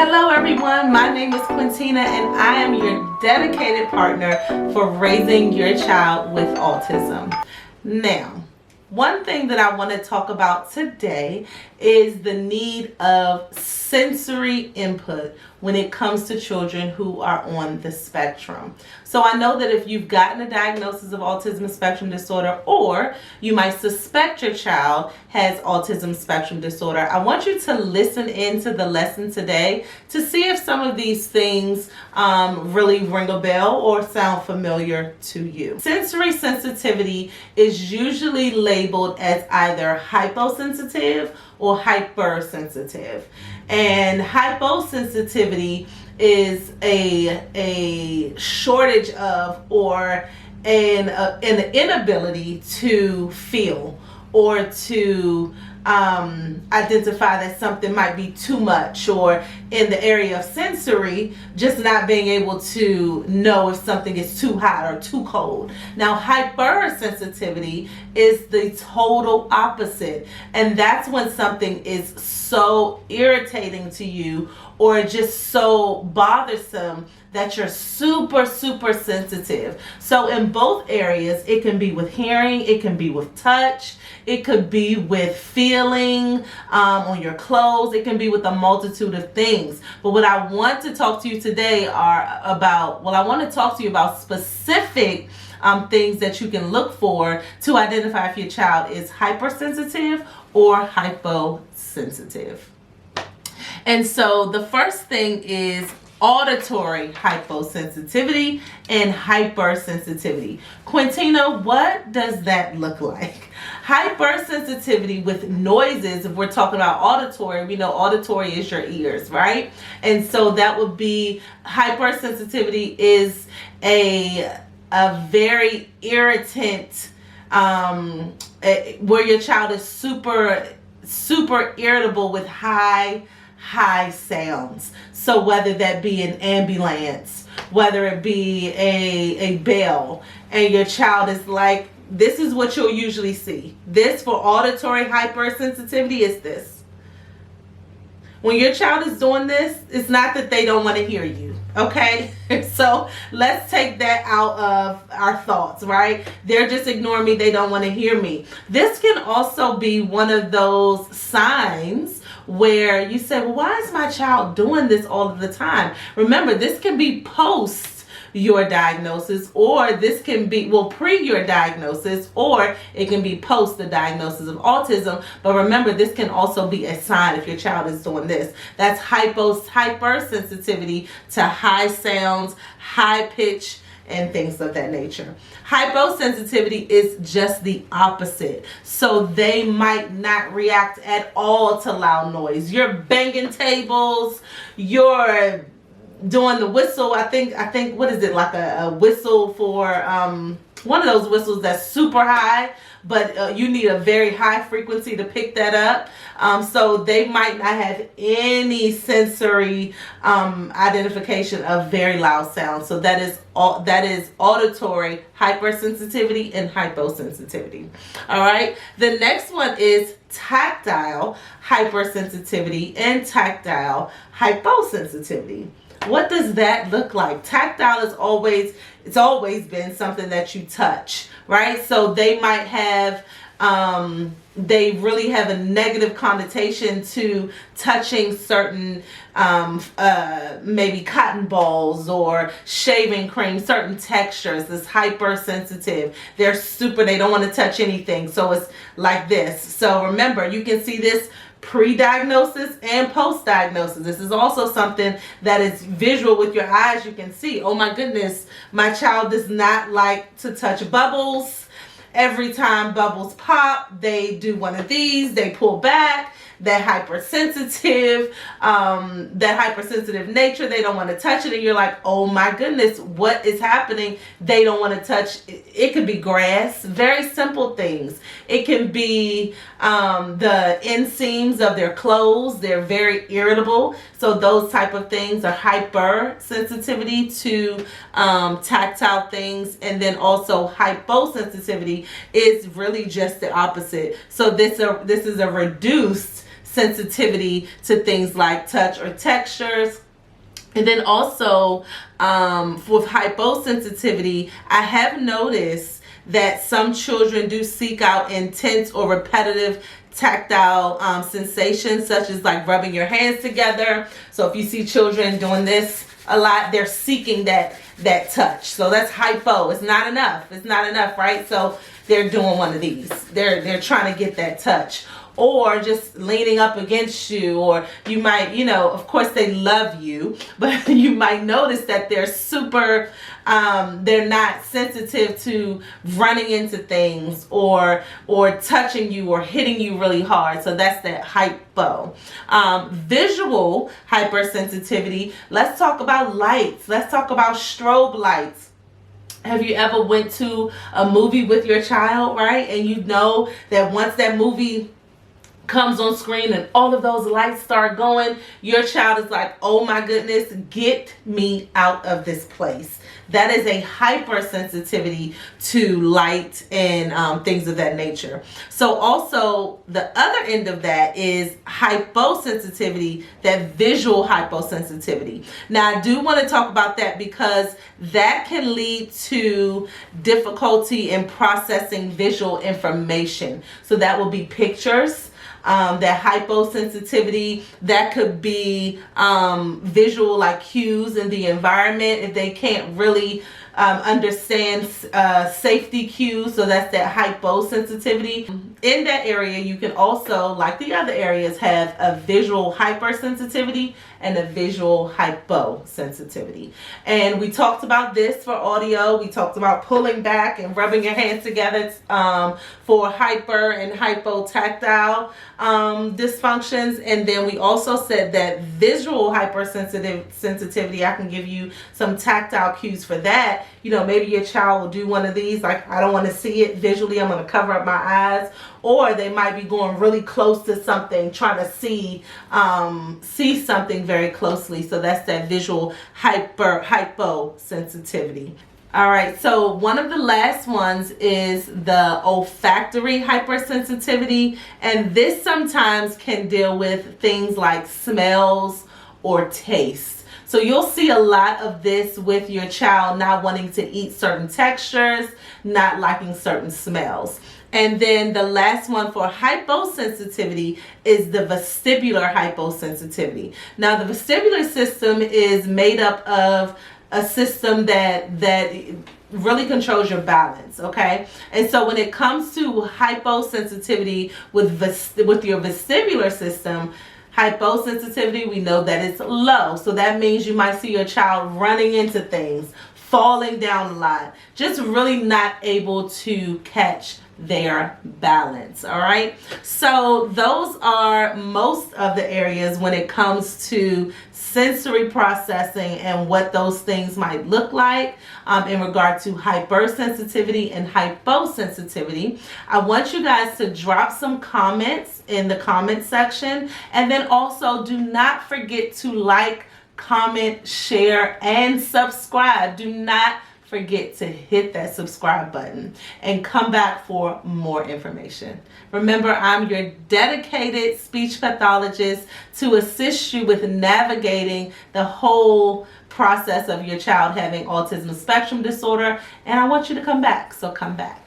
Hello everyone, my name is Quintina and I am your dedicated partner for raising your child with autism. Now, one thing that I want to talk about today is the need of sensory input when it comes to children who are on the spectrum. So I know that if you've gotten a diagnosis of autism spectrum disorder, or you might suspect your child has autism spectrum disorder, I want you to listen into the lesson today to see if some of these things really ring a bell or sound familiar to you. Sensory sensitivity is usually labeled as either hyposensitive or hypersensitive. And hyposensitivity is a shortage of or an inability to feel or to identify that something might be too much, or in the area of sensory, just not being able to know if something is too hot or too cold. Now, hypersensitivity is the total opposite, and that's when something is so irritating to you or just so bothersome that you're super sensitive. So in both areas, it can be with hearing, it can be with touch, it could be with feeling on your clothes, it can be with a multitude of things. But what I want to talk to you today I want to talk to you about specific things that you can look for to identify if your child is hypersensitive or hyposensitive. And so the first thing is auditory hyposensitivity and hypersensitivity. Quintina, what does that look like? Hypersensitivity with noises, if we're talking about auditory, we know auditory is your ears, right? And so that would be, hypersensitivity is a very irritant, where your child is super irritable with high sounds. So whether that be an ambulance, whether it be a bell, and your child is like, this is what you'll usually see. This for auditory hypersensitivity is this. When your child is doing this, it's not that they don't want to hear you, okay? So let's take that out of our thoughts, right? They're just ignoring me, they don't want to hear me. This can also be one of those signs where you say, well, why is my child doing this all of the time? Remember, this can be post your diagnosis, or this can be, pre your diagnosis, or it can be post the diagnosis of autism. But remember, this can also be a sign if your child is doing this. That's hypersensitivity to high sounds, high pitch, and things of that nature. Hyposensitivity is just the opposite. So they might not react at all to loud noise. You're banging tables, you're doing the whistle. I think what is it, like a whistle for one of those whistles that's super high, but you need a very high frequency to pick that up. So they might not have any sensory identification of very loud sounds. So that is auditory hypersensitivity and hyposensitivity. All right. The next one is tactile hypersensitivity and tactile hyposensitivity. What does that look like? Tactile is always been something that you touch, right? So they might have, they really have a negative connotation to touching certain, maybe cotton balls or shaving cream, certain textures. It's hypersensitive. They don't want to touch anything. So it's like this. So remember, you can see this pre-diagnosis and post-diagnosis. This is also something that is visual with your eyes. You can see, oh my goodness, my child does not like to touch bubbles. Every time bubbles pop, they do one of these, they pull back. That hypersensitive nature, they don't want to touch it, and you're like, oh my goodness, what is happening? They don't want to touch. It could be grass, very simple things. It can be the inseams of their clothes. They're very irritable. So those type of things are hypersensitivity to tactile things. And then also hyposensitivity is really just the opposite. So this is a reduced sensitivity to things like touch or textures. And then also with hyposensitivity, I have noticed that some children do seek out intense or repetitive tactile sensations, such as like rubbing your hands together. So if you see children doing this a lot, they're seeking that touch. So that's hypo. It's not enough. It's not enough, right? So they're doing one of these. They're trying to get that touch. Or just leaning up against you, or you might, of course they love you, but you might notice that they're they're not sensitive to running into things or touching you or hitting you really hard. So that's that hypo. Visual hypersensitivity. Let's talk about lights. Let's talk about strobe lights. Have you ever went to a movie with your child, right? And you know that once that movie comes on screen and all of those lights start going, your child is like, oh my goodness, get me out of this place. That is a hypersensitivity to light and things of that nature. So also the other end of that is hyposensitivity, that visual hyposensitivity. Now I do want to talk about that because that can lead to difficulty in processing visual information. So that will be pictures. That hyposensitivity, that could be visual like cues in the environment if they can't really understand safety cues. So that's that hyposensitivity. In that area, you can also, like the other areas, have a visual hypersensitivity and a visual hyposensitivity. And we talked about this for audio. We talked about pulling back and rubbing your hands together for hyper and hypotactile dysfunctions. And then we also said that visual hypersensitivity, I can give you some tactile cues for that. Maybe your child will do one of these, like, I don't want to see it visually, I'm going to cover up my eyes. Or they might be going really close to something, trying to see something very closely. So that's that visual hyposensitivity. All right, so one of the last ones is the olfactory hypersensitivity, and this sometimes can deal with things like smells or taste. So you'll see a lot of this with your child not wanting to eat certain textures, not liking certain smells. And then the last one for hyposensitivity is the vestibular hyposensitivity. Now the vestibular system is made up of a system that really controls your balance, okay? And so when it comes to hyposensitivity with your vestibular system, hyposensitivity, we know that it's low. So that means you might see your child running into things, falling down a lot, just really not able to catch their balance. All right, so those are most of the areas when it comes to sensory processing and what those things might look like in regard to hypersensitivity and hyposensitivity. I want you guys to drop some comments in the comment section, and then also do not forget to like, comment, share, and subscribe. Do not forget to hit that subscribe button and come back for more information. Remember, I'm your dedicated speech pathologist to assist you with navigating the whole process of your child having autism spectrum disorder, and I want you to come back, so come back.